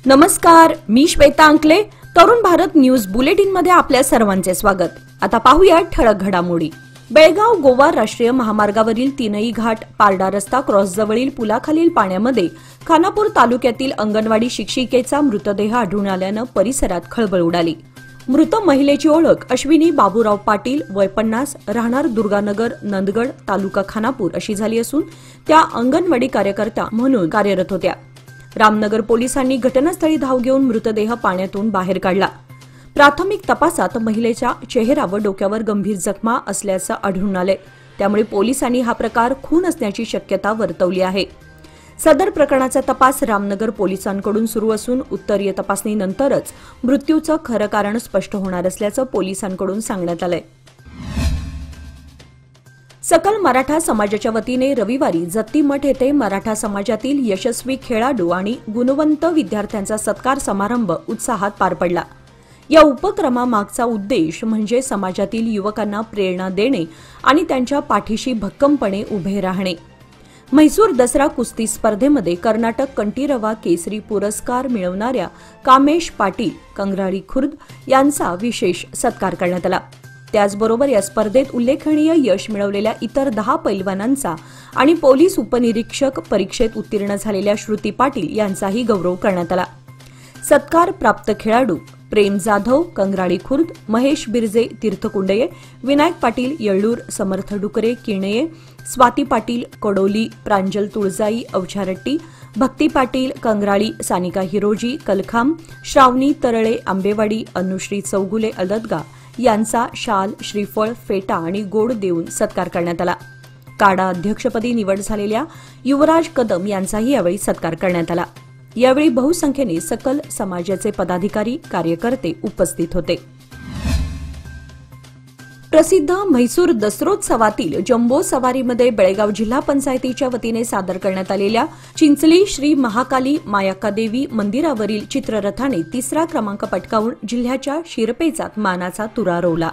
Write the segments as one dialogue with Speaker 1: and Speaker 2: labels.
Speaker 1: नमस्कार, मी श्वेता अंकले. Tarun Bharat news bulletin मध्ये आपल्या सर्वांचे स्वागत. आता पाहूया ठळक घडामोडी. बेळगाव गोवा राष्ट्रीय महामार्गावरील तीनही घाट पारडा रस्ता क्रॉस जवळील पुलाखालील पाण्यामध्ये खानापूर तालुक्यातील अंगणवाडी शिक्षिकेचा मृतदेह आढळून आल्यानं परिसरात खळबळ उडाली. मृत महिलेची ओळख अश्विनी बाबूराव पाटील, वय 50, राहणार दुर्गानगर, नंदगड, तालुका खानापूर अशी झाली असून त्या अंगणवाडी कार्यकर्त्या म्हणून कार्यरत होत्या. रामनगर पोलिसांनी घटनास्थळी धाव घेऊन मृतदेह पाण्यातून बाहेर काढला. प्राथमिक तपासात महिलेच्या चेहरा व डोक्यावर गंभीर जखमा असल्याचं आढळून आले. त्यामुळे पोलिसांनी हा प्रकार खून असण्याची शक्यता वर्तवली आहे. सदर प्रकरणाचा तपास रामनगर पोलिसांकडून सुरू असून उत्तरीय तपासणीनंतरच मृत्यूचं खरं कारण स्पष्ट होणार असल्याचं पोलिसांकडून सांगण्यात आलंय. सकल मराठा समाजाच्या वतीने रविवारी जत्तीमठ येथे मराठा समाजातील यशस्वी खेळाडू आणि गुणवंत विद्यार्थ्यांचा सत्कार समारंभ उत्साहात पार पडला. या उपक्रमामागचा उद्देश म्हणजे समाजातील युवकांना प्रेरणा देणे आणि त्यांच्या पाठीशी भक्कमपणे उभे राहणे. म्हैसूर दसरा कुस्ती स्पर्धेमध्ये कर्नाटक कंठीरवा केसरी पुरस्कार मिळवणाऱ्या कामेश पाटील कंग्राळी खुर्द यांचा विशेष सत्कार करण्यात आला. त्याचबरोबर या स्पर्धेत उल्लेखनीय यश मिळवलेल्या इतर 10 पैलवानांचा आणि पोलीस उपनिरीक्षक परीक्षेत उत्तीर्ण झालेल्या श्रुती पाटील यांचाही गौरव करण्यात आला. सत्कार प्राप्त खेळाडू प्रेम जाधव कंग्राळी खुर्द, महेश बिरजे तीर्थकुंडये, विनायक पाटील येळ्ळूर, समर्थ डुकरे किणये, स्वाती पाटील कडोली, प्रांजल तुळजाई अवछारट्टी, भक्ती पाटील कंग्राळी, सानिका हिरोजी कलखाम, श्रावणी तरळे आंबेवाडी, अनुश्री चौगुले अददगा यांचा शाल, श्रीफळ, फेटा आणि गोड देऊन सत्कार करण्यात आला. काडा अध्यक्षपदी निवड झालेल्या युवराज कदम यांचाही यावेळी सत्कार करण्यात आला. यावेळी बहुसंख्येने सकल समाजाचे पदाधिकारी कार्यकर्ते उपस्थित होते. प्रसिद्ध म्हैसूर दसरोत्सवातील जम्बो सवारीमध्ये बेळगाव जिल्हा पंचायतीच्या वतीने सादर करण्यात आलेल्या चिंचली श्री महाकाली मायाकादेवी मंदिरावरील चित्ररथाने 3रा क्रमांक पटकावून जिल्ह्याच्या शिरपेचात मानाचा तुरा रोवला.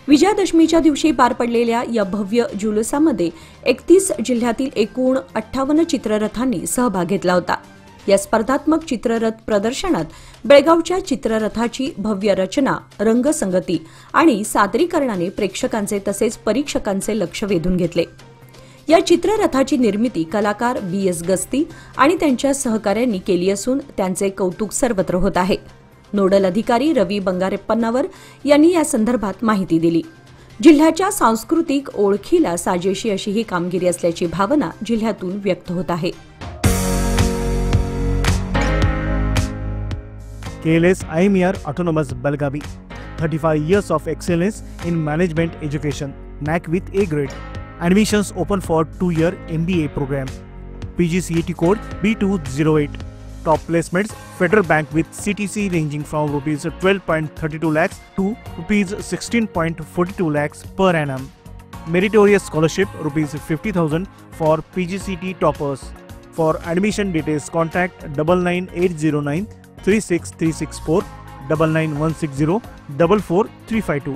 Speaker 1: विजयादशमीच्या दिवशी पार पडलेल्या या भव्य जुलूसामध्ये 31 जिल्ह्यातील एकूण 58 चित्ररथांनी सहभाग घेतला होता. या स्पर्धात्मक चित्ररथ प्रदर्शनात बेळगावच्या चित्ररथाची भव्य रचना, रंगसंगती आणि सादरीकरणाने प्रेक्षकांचे तसेच परीक्षकांचे लक्ष वेधून घेतले. या चित्ररथाची निर्मिती कलाकार BS गस्ती आणि त्यांच्या सहकाऱ्यांनी केली असून त्यांचे कौतुक सर्वत्र होत आहे. नोडल अधिकारी रवी बंगारेप्पनावर यांनी या संदर्भात माहिती दिली. जिल्ह्याच्या सांस्कृतिक ओळखीला साजेशी अशी ही कामगिरी असल्याची भावना जिल्ह्यातून व्यक्त होत आहे.
Speaker 2: KLS IMER Autonomous Belgavi, 35 years of excellence in management education, NAC with A grade. Admissions open for 2-year MBA program. PGCET code B208. Top placements Federal Bank with CTC ranging from rupees 12.32 lakhs to rupees 16.42 lakhs per annum. Meritorious scholarship rupees 50,000 for PGCET toppers. For admission details contact 99809 36364 99160 44352.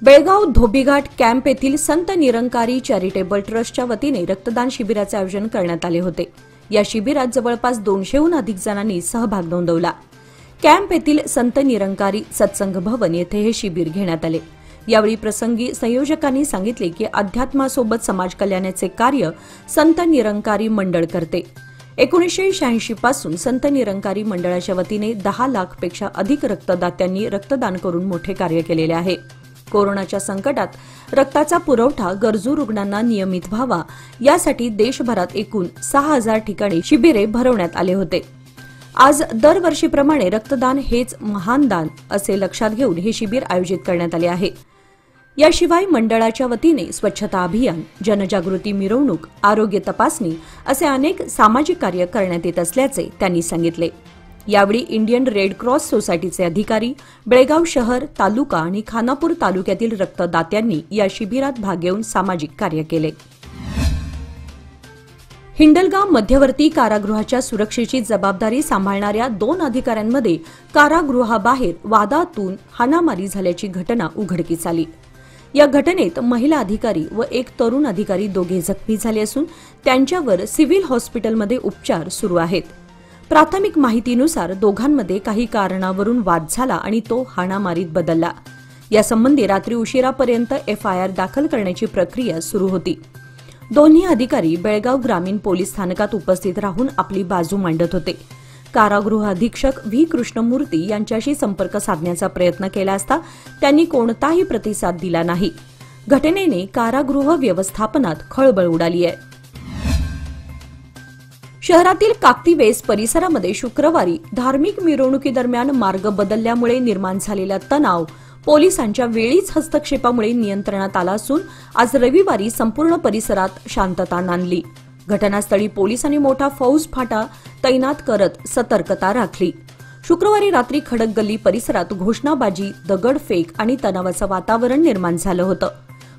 Speaker 1: Belgaum Dhobi Ghat camp येथील Sant Nirankari charitable ट्रस्टच्या वतीने रक्तदान शिबिराचे आयोजन करण्यात आले होते. या शिबिरात जवळपास 200हून अधिक जणांनी सहभाग नोंदवला. कॅम्प येथील संत निरंकारी सत्संग भवन येथे हे शिबिर घेण्यात आले. यावेळी प्रसंगी संयोजकांनी सांगितले की अध्यात्मासोबत समाज कल्याणाचे कार्य संत निरंकारी मंडळ करते. 1986 पासून संत निरंकारी मंडळाच्या वतीने 10 लाखपेक्षा अधिक रक्तदात्यांनी रक्तदान करून मोठे कार्य केलेले आहे. कोरोनाच्या संकटात रक्ताचा पुरवठा गरजू रुग्णांना नियमित व्हावा यासाठी देशभरात एकूण 6000 ठिकाणी शिबिरे भरवण्यात आले होते. आज दरवर्षीप्रमाणे रक्तदान हेच महान दान असे लक्षात घेऊन हे शिबिर आयोजित करण्यात आले आहे. याशिवाय मंडळाच्या वतीने स्वच्छता अभियान, जनजागृती मिरवणूक, आरोग्य तपासणी असे अनेक सामाजिक कार्य करण्यात येत असल्याचे त्यांनी सांगितले. यावेळी इंडियन रेड क्रॉस सोसायटीचे अधिकारी, बेळगाव शहर, तालुका आणि खानापूर तालुक्यातील रक्तदात्यांनी या शिबिरात भाग घेऊन सामाजिक कार्य केले. हिंडलगाव मध्यवर्ती कारागृहाच्या सुरक्षेची जबाबदारी सांभाळणाऱ्या 2 अधिकाऱ्यांमध्ये कारागृहाबाहेर वादातून हाणामारी झाल्याची घटना उघडकीस आली. या घटनेत महिला अधिकारी व एक तरुण अधिकारी दोघे जखमी झाले असून त्यांच्यावर सिव्हिल हॉस्पिटलमध्ये उपचार सुरू आहेत. प्राथमिक माहितीनुसार दोघांमध्ये काही कारणावरून वाद झाला आणि तो हाणामारीत बदलला. यासंबंधी रात्री उशिरापर्यंत FIR दाखल करण्याची प्रक्रिया सुरू होती. दोन्ही अधिकारी बेळगाव ग्रामीण पोलीस स्थानकात उपस्थित राहून आपली बाजू मांडत होते. कारागृह अधीक्षक व्ही कृष्णमूर्ती यांच्याशी संपर्क साधण्याचा प्रयत्न केला असता त्यांनी कोणताही प्रतिसाद दिला नाही. घटनेने कारागृह व्यवस्थापनात खळबळ उडाली आहे. शहरातील काकतीवेस परिसरामध्ये शुक्रवारी धार्मिक मिरवणुकीदरम्यान मार्ग बदलल्यामुळे निर्माण झालेला तणाव पोलिसांच्या वेळीच हस्तक्षेपामुळे नियंत्रणात आला असून आज रविवारी संपूर्ण परिसरात शांतता नांदली. घटनास्थळी पोलिसांनी मोठा फौज फाटा तैनात करत सतर्कता राखली. शुक्रवारी रात्री खडकगल्ली परिसरात घोषणाबाजी, दगडफेक आणि तणावाचं वातावरण निर्माण झालं होतं.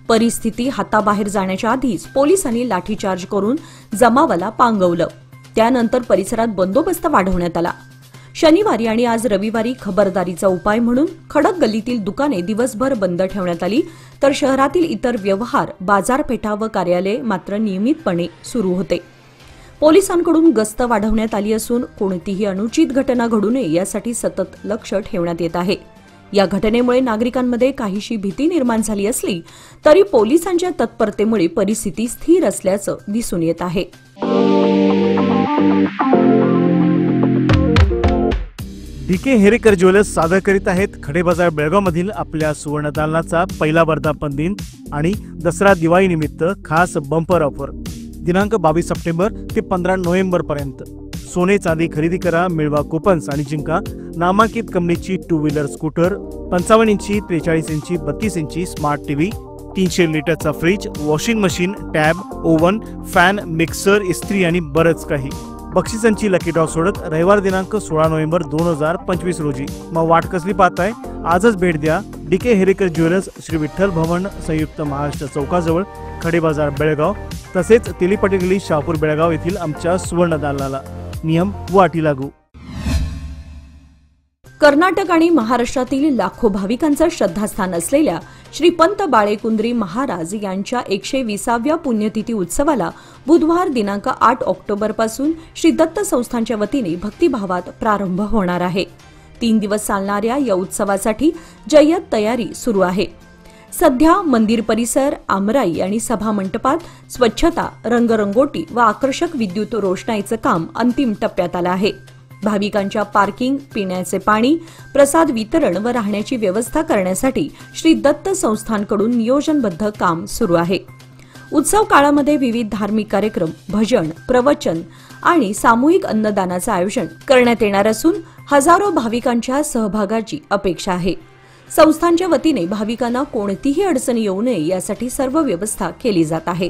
Speaker 1: परिस्थिती हाताबाहेर जाण्याच्या आधीच पोलिसांनी लाठीचार्ज करून जमावाला पांगवलं. त्यानंतर परिसरात बंदोबस्त वाढवण्यात आला. शनिवारी आणि आज रविवारी खबरदारीचा उपाय म्हणून खडकगल्लीतील दुकाने दिवसभर बंद ठेवण्यात आली, तर शहरातील इतर व्यवहार, बाजारपेठा व कार्यालये मात्र नियमितपणे सुरू होते. पोलिसांकडून गस्त वाढवण्यात आली असून कोणतीही अनुचित घटना घडू नये यासाठी सतत लक्ष ठेवण्यात येत आहे. या घटनेमुळे नागरिकांमध्ये काहीशी भीती निर्माण झाली असली तरी पोलिसांच्या तत्परतेमुळे परिस्थिती स्थिर असल्याचं दिसून येत आहे.
Speaker 2: DK हेरेकर ज्वेलर्स सादर करीत आहेत खडेबाजार बेळगावमधील आपल्या सुवर्णदालनाचा पहिला वर्धापन दिन आणि दसरा दिवाळी निमित्त खास बंपर ऑफर. दिनांक 22 सप्टेंबर ते 15 नोव्हेंबर पर्यंत. सोने चांदी खरेदी करा, मिळवा कुपन्स आणि जिंका नामांकित कंपनीची 2 व्हीलर स्कूटर, 55 इंची, 43 इंची, 32 इंची स्मार्ट टीव्ही, 300 लिटरचा fridge, washing machine, tab, oven, fan, mixer, इस्त्री आणि बरंच काही. बक्षिसांची लकी ड्रॉ सोडत रविवार दिनांक 16 नोव्हेंबर 2025 रोजी. मग वाट कसली पाहताय? आजच भेट द्या DK हेरेकर ज्वेलर्स, श्री विठ्ठल भवन, संयुक्त महाराष्ट्र चौकाजवळ, खडेबाजार बेळगाव, तसेच तेलीपटे गल्ली, शहापूर बेळगाव येथील आमच्या सुवर्णदालनाला. नियम व अटी लागू.
Speaker 1: कर्नाटक आणि महाराष्ट्रातील लाखो भाविकांचं श्रद्धास्थान असलेल्या श्री पंत बाळेकुंद्री महाराज यांच्या 120व्या पुण्यतिथी उत्सवाला बुधवार दिनांक 8 ऑक्टोबरपासून श्री दत्त संस्थानच्या वतीने भक्तिभावात प्रारंभ होणार आहे. 3 दिवस चालणाऱ्या या उत्सवासाठी जय्यत तयारी सुरू आहे. सध्या मंदिर परिसर, आमराई आणि सभा मंडपात स्वच्छता, रंगरंगोटी व आकर्षक विद्युत रोषणाईचं काम अंतिम टप्प्यात आलं आहे. भाविकांच्या पार्किंग, पिण्याचे पाणी, प्रसाद वितरण व राहण्याची व्यवस्था करण्यासाठी श्री दत्त संस्थानकडून नियोजनबद्ध काम सुरू आहे. उत्सव काळामध्ये विविध धार्मिक कार्यक्रम, भजन, प्रवचन आणि सामूहिक अन्नदानाचं आयोजन करण्यात येणार असून हजारो भाविकांच्या सहभागाची अपेक्षा आहे. संस्थानच्या वतीने भाविकांना कोणतीही अडचण येऊ नये यासाठी सर्व व्यवस्था केली जात आहे.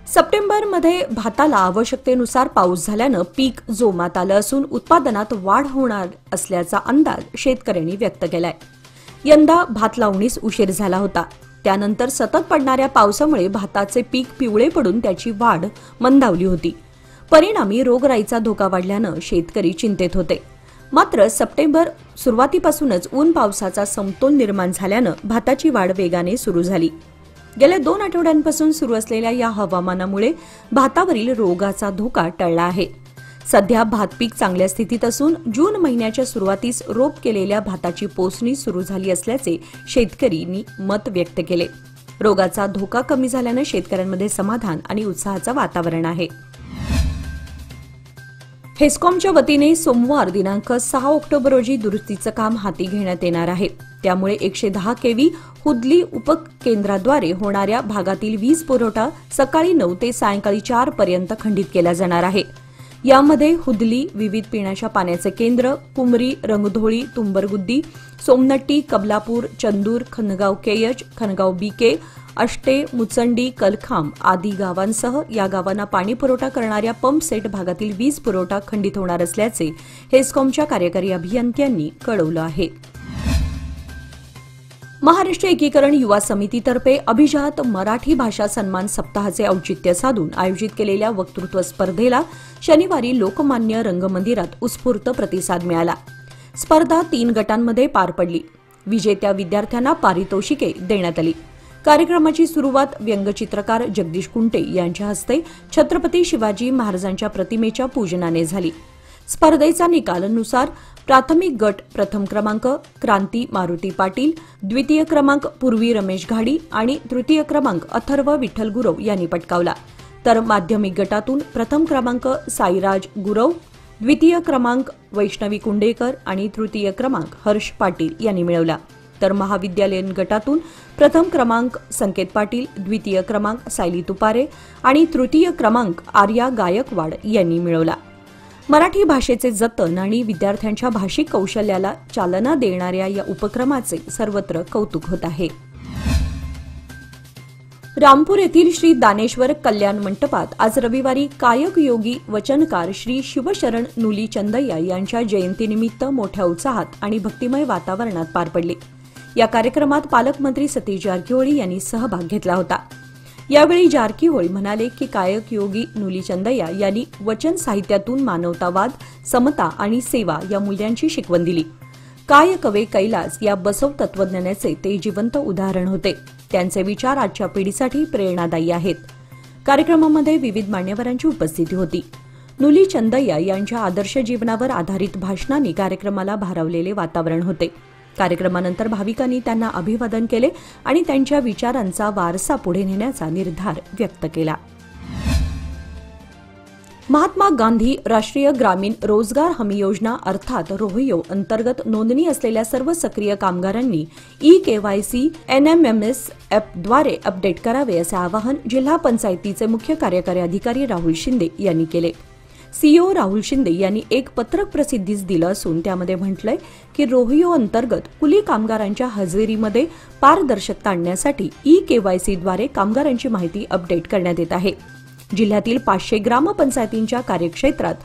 Speaker 1: सप्टेंबरमध्ये भाताला आवश्यकतेनुसार पाऊस झाल्यानं पीक जोमात आलं असून उत्पादनात वाढ होणार असल्याचा अंदाज शेतकऱ्यांनी व्यक्त केलाय. यंदा भात लावणीस उशीर झाला होता. त्यानंतर सतत पडणाऱ्या पावसामुळे भाताचे पीक पिवळे पडून त्याची वाढ मंदावली होती. परिणामी रोगराईचा धोका वाढल्यानं शेतकरी चिंतेत होते. मात्र सप्टेंबर सुरुवातीपासूनच ऊन पावसाचा समतोल निर्माण झाल्यानं भाताची वाढ वेगाने सुरू झाली. गेल्या 2 आठवड्यांपासून सुरू असलेल्या या हवामानामुळे भातावरील रोगाचा धोका टळला आहे. सध्या भात पीक चांगल्या स्थितीत असून जून महिन्याच्या सुरुवातीस रोप केलेल्या भाताची पोसणी सुरू झाली असल्याचे शेतकऱ्यांनी मत व्यक्त केले. रोगाचा धोका कमी झाल्यानं शेतकऱ्यांमध्ये समाधान आणि उत्साहाचं वातावरण आहे. हेस्कॉमच्या वतीने सोमवार दिनांक 6 ऑक्टोबर रोजी दुरुस्तीचं काम हाती घेण्यात येणार आहे. त्यामुळे 110 केव्ही हुदली उपकेंद्राद्वारे होणाऱ्या भागातील वीज पुरवठा सकाळी 9 ते सायंकाळी 4 पर्यंत खंडित केला जाणार आहे. यामध्ये हुदली, विविध पिण्याच्या पाण्याचे केंद्र, कुमरी, रंगधोळी, तुंबरगुद्दी, सोमनट्टी, कबलापूर, चंदूर, खनगाव केयच, खनगाव बीके, अष्टे, मुचंडी, कलखाम आदी गावांसह या गावांना पाणी पुरवठा करणाऱ्या पंप सेट भागातील वीज पुरवठा खंडित होणार असल्याचे हेस्कॉमच्या कार्यकारी अभियंत्यांनी कळवलं आहे. महाराष्ट्र एकीकरण युवा समितीतर्फे अभिजात मराठी भाषा सन्मान सप्ताहाचे औचित्य साधून आयोजित केलेल्या वक्तृत्व स्पर्धेला शनिवारी लोकमान्य रंगमंदिरात उत्स्फूर्त प्रतिसाद मिळाला. स्पर्धा 3 गटांमध्ये पार पडली. विजेत्या विद्यार्थ्यांना पारितोषिके देण्यात आली. कार्यक्रमाची सुरुवात व्यंगचित्रकार जगदीश कुंटे यांच्या हस्ते छत्रपती शिवाजी महाराजांच्या प्रतिमेच्या पूजनाने झाली। स्पर्धेचा निकालानुसार प्राथमिक गट प्रथम क्रमांक क्रांती मारुती पाटील, द्वितीय क्रमांक पूर्वी रमेश घाडी आणि तृतीय क्रमांक अथर्व विठ्ठल गुरव यांनी पटकावला। तर माध्यमिक गटातून प्रथम क्रमांक साईराज गुरव, द्वितीय क्रमांक वैष्णवी कुंडेकर आणि तृतीय क्रमांक हर्ष पाटील यांनी मिळवला। तर महाविद्यालयीन गटातून प्रथम क्रमांक संकेत पाटील, द्वितीय क्रमांक सायली तुपारे आणि तृतीय क्रमांक आर्या गायकवाड यांनी मिळवला। मराठी भाषेचे जतन आणि विद्यार्थ्यांच्या भाषिक कौशल्याला चालना देणाऱ्या या उपक्रमाचे सर्वत्र कौतुक होत आहे। रामपूर येथील श्री दानेश्वर कल्याण मंडपात आज रविवारी कायक योगी वचनकार श्री शिवशरण नुली चंदय्या यांच्या जयंतीनिमित्त मोठ्या उत्साहात आणि भक्तिमय वातावरणात पार पडले। या कार्यक्रमात पालकमंत्री सतीश जारकिहोळी यांनी सहभाग घेतला होता। यावेळी जारकिहोळी म्हणाले की कायक योगी नुली चंदय्या यांनी वचन साहित्यातून मानवतावाद, समता आणि सेवा या मूल्यांची शिकवण दिली। काय कवे कैलास या बसव तत्वज्ञानाचे ते जिवंत उदाहरण होते। त्यांचे विचार आजच्या पिढीसाठी प्रेरणादायी आहेत। कार्यक्रमामध्ये विविध मान्यवरांची उपस्थिती होती। नुली चंदय्या यांच्या आदर्श जीवनावर आधारित भाषणांनी कार्यक्रमाला भारावलेले वातावरण होते। कार्यक्रमानंतर भाविकांनी त्यांना अभिवादन केले आणि त्यांच्या विचारांचा वारसा पुढे नेण्याचा निर्धार व्यक्त केला। महात्मा गांधी राष्ट्रीय ग्रामीण रोजगार हमी योजना अर्थात रोहियो अंतर्गत नोंदणी असलेल्या सर्व सक्रिय कामगारांनी ई-केवायसी NMMS ॲपद्वारे अपडेट करावे असे आवाहन जिल्हा पंचायतीचे मुख्य कार्यकारी अधिकारी राहुल शिंदे यांनी केले। सीईओ राहुल शिंदे यांनी एक पत्रक प्रसिद्धीस दिलं असून त्यामध्ये म्हटलंय की रोहियो अंतर्गत कुली कामगारांच्या हजेरीमध्ये पारदर्शकता आणण्यासाठी ई-केवायसीद्वारे कामगारांची माहिती अपडेट करण्यात येत आहे। जिल्ह्यातील 500 ग्रामपंचायतींच्या कार्यक्षेत्रात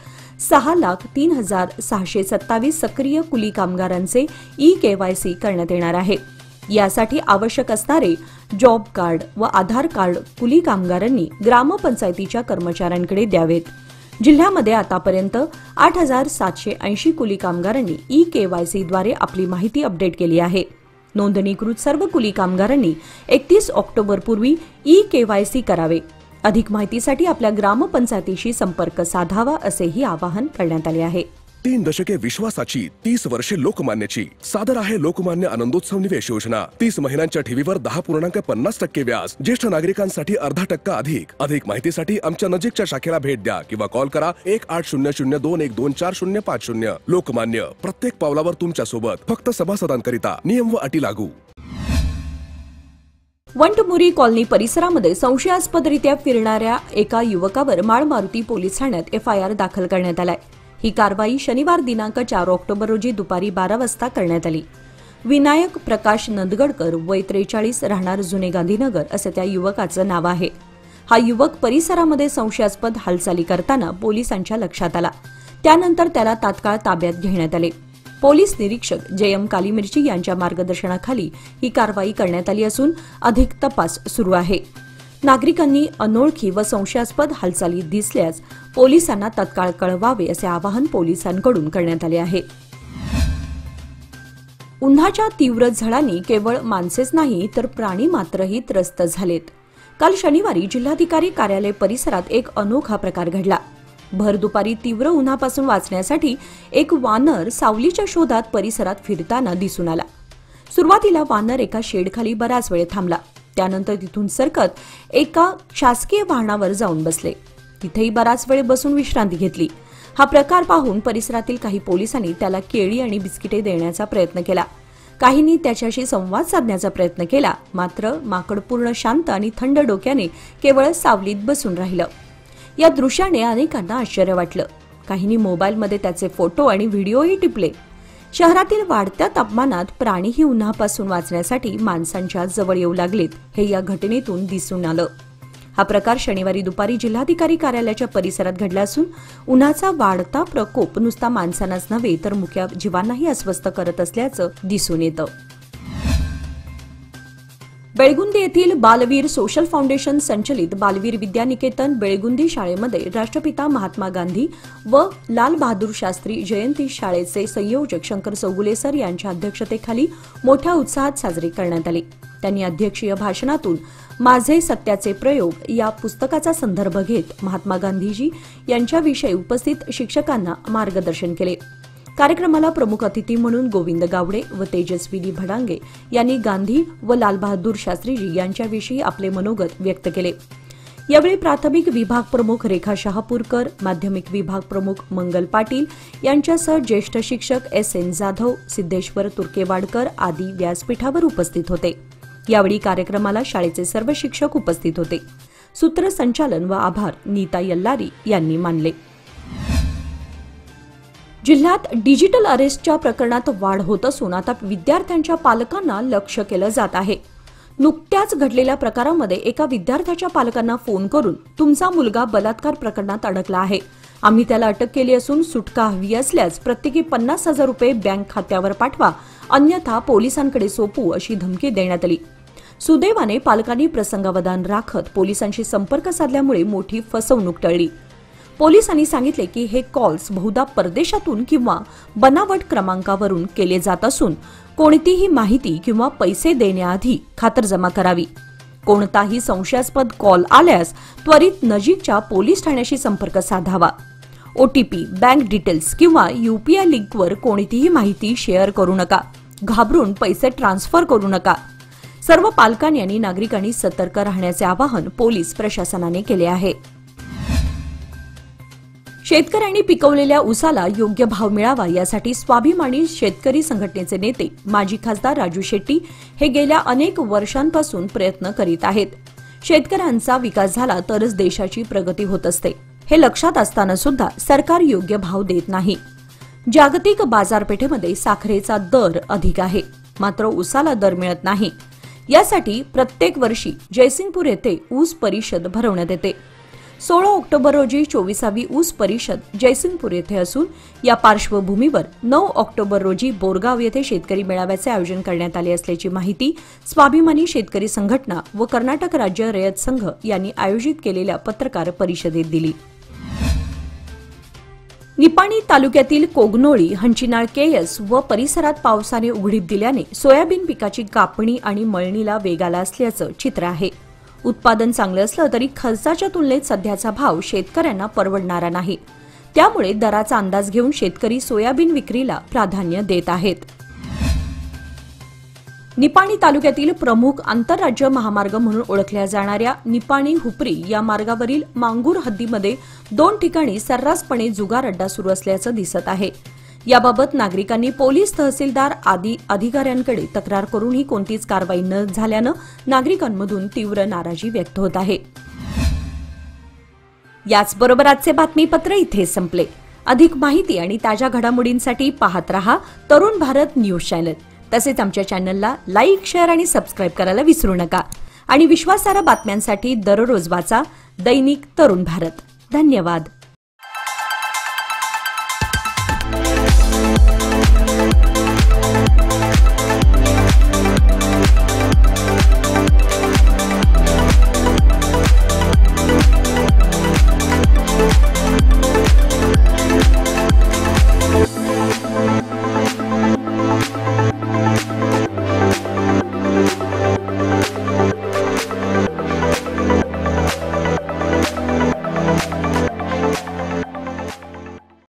Speaker 1: 6,03,627 सक्रिय कुली कामगारांचे ई-केवायसी करण्यात येणार आहे। यासाठी आवश्यक असणारे जॉब कार्ड व आधार कार्ड कुली कामगारांनी ग्रामपंचायतीच्या कर्मचाऱ्यांकडे द्यावेत। जिल्ह्यामध्ये आतापर्यंत 8,780 कुली कामगारांनी ई-केवायसीद्वारे आपली माहिती अपडेट केली आहे। नोंदणीकृत सर्व कुली कामगारांनी 31 ऑक्टोबरपूर्वी ई-केवायसी करावे। अधिक माहितीसाठी आपल्या ग्रामपंचायतीशी संपर्क साधावा असेही आवाहन करण्यात आले आहे।
Speaker 3: 3 दशके विश्वासाची, 30 वर्षे लोकमान्याची। सादर आहे लोकमान्य आनंदोत्सव निवेश योजना। 30 महिन्यांच्या ठेवीवर 10.50% व्याज, ज्येष्ठ नागरिकांसाठी अर्धा टक्का अधिक। अधिक माहितीसाठी आमच्या नजीकच्या शाखेला भेट द्या किंवा कॉल करा 1800-212-4050। लोकमान्य, प्रत्येक पावलावर तुमच्या सोबत, फक्त सभासदांकरिता। नियम व अटी लागू।
Speaker 1: वंटमुरी कॉलनी परिसरामध्ये संशयास्पदरित्या फिरणाऱ्या एका युवकावर माळमारुती पोलीस ठाण्यात FIR दाखल करण्यात आलाय। ही कारवाई शनिवार दिनांक 4 ऑक्टोबर रोजी दुपारी 12 वाजता करण्यात आली। विनायक प्रकाश नंदगडकर वय 43 राहणार जुने गांधीनगर असे त्या युवकाचं नाव आहे। हा युवक परिसरामध्ये संशयास्पद हालचाली करताना पोलिसांच्या लक्षात आला। त्यानंतर त्याला तात्काळ ताब्यात घेण्यात आले। पोलीस निरीक्षक जयम कालीमिर्ची यांच्या मार्गदर्शनाखाली ही कारवाई करण्यात आली असून अधिक तपास सुरू आहे। नागरिकांनी अनोळखी व संशयास्पद हालचाली दिसल्यास पोलिसांना तात्काळ कळवावे असे आवाहन पोलिसांकडून करण्यात आले आहे। उन्हाच्या तीव्र झळांनी केवळ माणसेच नाही तर प्राणी मात्रही त्रस्त झालेत। काल शनिवारी जिल्हाधिकारी कार्यालय परिसरात एक अनोखा प्रकार घडला। भर दुपारी तीव्र उन्हापासून वाचण्यासाठी एक वानर सावलीच्या शोधात परिसरात फिरताना दिसून आला। सुरुवातीला वानर एका शेडखाली बराच वेळ थांबला। त्यानंतर तिथून सरकत एका शासकीय वाहनावर जाऊन बसले। तिथेही बराच वेळ बसून विश्रांती घेतली। हा प्रकार पाहून परिसरातील काही पोलिसांनी त्याला केळी आणि बिस्किटे देण्याचा प्रयत्न केला। काहींनी त्याच्याशी संवाद साधण्याचा प्रयत्न केला, मात्र माकड पूर्ण शांत आणि थंड डोक्याने केवळ सावलीत बसून राहिलं। या दृश्याने अनेकांना आश्चर्य वाटलं। काहींनी मोबाईलमध्ये त्याचे फोटो आणि व्हिडिओही टिपले। शहरातील वाढत्या तापमानात प्राणीही उन्हापासून वाचण्यासाठी माणसांच्या जवळ येऊ लागलेत, हे या घटनेतून दिसून आलं। हा प्रकार शनिवारी दुपारी जिल्हाधिकारी कार्यालयाच्या परिसरात घडला असून उन्हाचा वाढता प्रकोप नुसता माणसांनाच नव्हे तर मुख्य जीवांनाही अस्वस्थ करत असल्याचं दिसून येतं। बेळगुंदी येथील बालवीर सोशल फाउंडेशन संचलित बालवीर विद्यानिकेतन बेळगुंदी शाळेमध्ये राष्ट्रपिता महात्मा गांधी व लाल बहादूर शास्त्री जयंती शाळेचे संयोजक शंकर चौगुले सर यांच्या अध्यक्षतेखाली मोठ्या उत्साहात साजरी करण्यात आली। त्यांनी अध्यक्षीय भाषणातून माझे सत्याचे प्रयोग या पुस्तकाचा संदर्भ घेत महात्मा गांधीजी यांच्याविषयी उपस्थित शिक्षकांना मार्गदर्शन केले। कार्यक्रमाला प्रमुख अतिथी म्हणून गोविंद गावडे व तेजस्विनी भडांगे यांनी गांधी व लालबहादूर शास्त्रीजी यांच्याविषयी आपले मनोगत व्यक्त केले। यावेळी प्राथमिक विभाग प्रमुख रेखा शहापूरकर, माध्यमिक विभाग प्रमुख मंगल पाटील यांच्यासह ज्येष्ठ शिक्षक एस.एन. जाधव, सिद्धेश्वर तुर्केवाडकर आदी व्यासपीठावर उपस्थित होते। यावेळी कार्यक्रमाला शाळेचे सर्व शिक्षक उपस्थित होते। सूत्रसंचालन व आभार नीता यल्लारी यांनी मानले। जिल्ह्यात डिजिटल अरेस्टच्या प्रकरणात वाढ होत असून आता विद्यार्थ्यांच्या पालकांना लक्ष केलं जात आहे। नुकत्याच घडलेल्या प्रकारामध्ये एका विद्यार्थ्याच्या पालकांना फोन करून तुमचा मुलगा बलात्कार प्रकरणात अडकला आहे, आम्ही त्याला अटक केली असून सुटका हवी असल्यास प्रत्येकी 50,000 रुपये बँक खात्यावर पाठवा, अन्यथा पोलिसांकडे सोपवू अशी धमकी देण्यात आली। सुदैवाने पालकांनी प्रसंगावधान राखत पोलिसांशी संपर्क साधल्यामुळे मोठी फसवणूक टळली। पोलिसांनी सांगितले की हे कॉल्स बहुधा परदेशातून किंवा बनावट क्रमांकावरून केले जात असून कोणतीही माहिती किंवा पैसे देण्याआधी खातरजमा करावी। कोणताही संशयास्पद कॉल आल्यास त्वरित नजीकच्या पोलीस ठाण्याशी संपर्क साधावा। ओटीपी, बँक डिटेल्स किंवा यूपीआय लिंकवर कोणतीही माहिती शेअर करू नका। घाबरून पैसे ट्रान्सफर करू नका। सर्व पालकांनी आणि नागरिकांनी सतर्क राहण्याचे आवाहन पोलीस प्रशासनाने केले आहे। शेतकऱ्यांनी पिकवलेल्या ऊसाला योग्य भाव मिळावा यासाठी स्वाभिमानी शेतकरी संघटनेचे नेते माजी खासदार राजू शेट्टी हे गेल्या अनेक वर्षांपासून प्रयत्न करीत आहेत। शेतकऱ्यांचा विकास झाला तरच देशाची प्रगती होत असते, हे लक्षात असताना सुद्धा सरकार योग्य भाव देत नाही। जागतिक बाजारपेठेमध्ये साखरेचा दर अधिक आहे, मात्र ऊसाला दर मिळत नाही। यासाठी प्रत्येक वर्षी जयसिंगपूर येथे ऊस परिषद भरवण्यात येते। 16 ऑक्टोबर रोजी 24वी ऊस परिषद जयसिंगपूर येथे असून या पार्श्वभूमीवर 9 ऑक्टोबर रोजी बोरगाव येथे शेतकरी मेळाव्याचे आयोजन करण्यात आले असल्याची माहिती स्वाभिमानी शेतकरी संघटना व कर्नाटक राज्य रयत संघ यांनी आयोजित केलेल्या पत्रकार परिषदेत दिली। निपाणी तालुक्यातील कोगनोळी, हंचिनाळ केएस व परिसरात पावसाने उघडीप दिल्याने सोयाबीन पिकाची कापणी आणि मळणीला वेग आला असल्याचं चित्र आहे। उत्पादन चांगलं असलं तरी खर्चाच्या तुलनेत सध्याचा भाव शेतकऱ्यांना परवडणारा नाही, त्यामुळे दराचा अंदाज घेऊन शेतकरी सोयाबीन विक्रीला प्राधान्य देत आहेत। निपाणी तालुक्यातील प्रमुख आंतरराज्य महामार्ग म्हणून ओळखल्या जाणाऱ्या निपाणी हुपरी या मार्गावरील मांगूर हद्दीमध्ये 2 ठिकाणी सर्रासपणे जुगार अड्डा सुरू असल्याचं दिसत आहे। याबाबत नागरिकांनी पोलीस, तहसीलदार आदी अधिकाऱ्यांकडे तक्रार करूनही कोणतीच कारवाई न झाल्यानं नागरिकांमधून तीव्र नाराजी व्यक्त होत आहे। याचबरोबर आजचे बातमीपत्र इथे संपले। अधिक माहिती आणि ताज्या घडामोडींसाठी पाहत रहा तरुण भारत न्यूज चॅनल। तसेच आमच्या चॅनलला लाईक, शेअर आणि सबस्क्राईब करायला विसरू नका। आणि विश्वासार्ह बातम्यांसाठी दररोज वाचा दैनिक तरुण भारत। धन्यवाद।